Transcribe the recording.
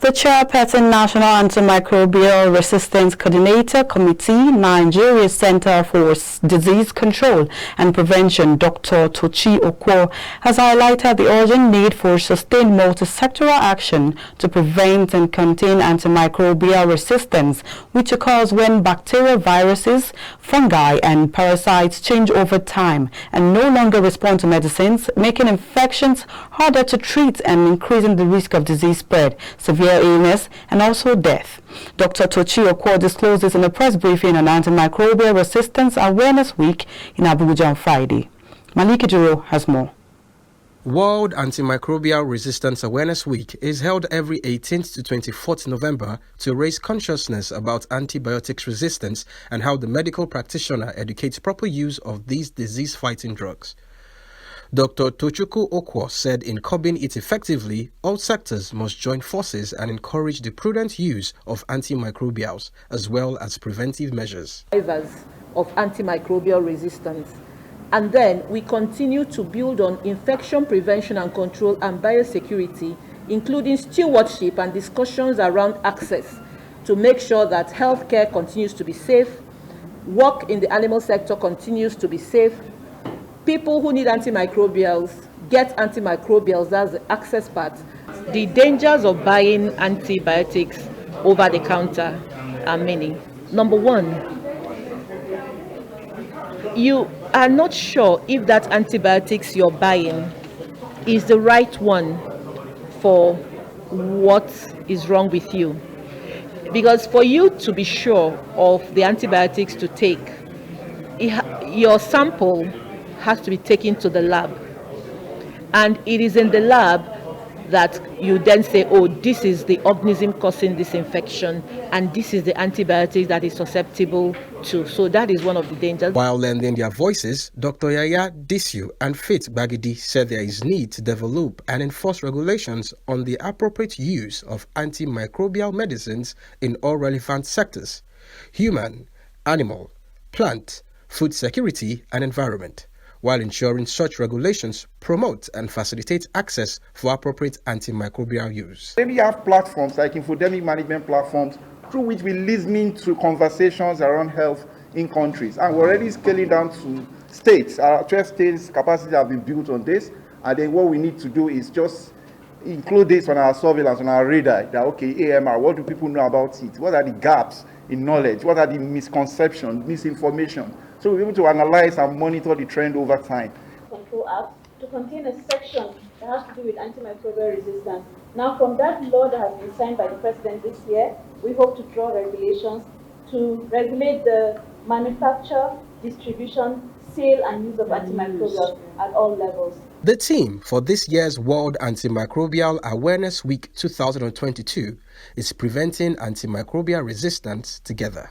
The Chairperson National Antimicrobial Resistance Coordinator Committee, Nigeria Center for Disease Control and Prevention, Dr. Tochi Okwo, has highlighted the urgent need for sustained multi-sectoral action to prevent and contain antimicrobial resistance, which occurs when bacterial, viruses, fungi, and parasites change over time and no longer respond to medicines, making infections harder to treat and increasing the risk of disease spread, severe illness, and also death. Dr. Tochi Okwo disclosed this in a press briefing on Antimicrobial Resistance Awareness Week in Abuja on Friday. Maliki Duro has more. World Antimicrobial Resistance Awareness Week is held every 18th to 24th November to raise consciousness about antibiotics resistance and how the medical practitioner educates proper use of these disease-fighting drugs. Dr. Tochukwu Okwo said in curbing it effectively, all sectors must join forces and encourage the prudent use of antimicrobials as well as preventive measures. Of antimicrobial resistance. And then we continue to build on infection prevention and control and biosecurity, including stewardship and discussions around access to make sure that healthcare continues to be safe, work in the animal sector continues to be safe, people who need antimicrobials get antimicrobials, that's the access part. The dangers of buying antibiotics over the counter are many. Number one, you are not sure if that antibiotics you're buying is the right one for what is wrong with you. Because for you to be sure of the antibiotics to take, your sample has to be taken to the lab, and it is in the lab that you then say, oh, this is the organism causing this infection and this is the antibiotic that is susceptible to. So that is one of the dangers. While lending their voices, Dr. Yaya Disiu and Faith Bagidi said there is need to develop and enforce regulations on the appropriate use of antimicrobial medicines in all relevant sectors: human, animal, plant, food security and environment, while ensuring such regulations promote and facilitate access for appropriate antimicrobial use. Then we have platforms like infodemic management platforms through which we're listening to conversations around health in countries. And we're already scaling down to states. Our 12 states capacity have been built on this. And then what we need to do is just include this on our surveillance, on our radar, that, okay, AMR, what do people know about it? What are the gaps in knowledge? What are the misconceptions, misinformation? So we're able to analyze and monitor the trend over time. Control Act to contain a section that has to do with antimicrobial resistance. Now, from that law that has been signed by the President this year, we hope to draw regulations to regulate the manufacture, distribution, sale, and use of antimicrobials at all levels. The theme for this year's World Antimicrobial Awareness Week 2022 is Preventing Antimicrobial Resistance Together.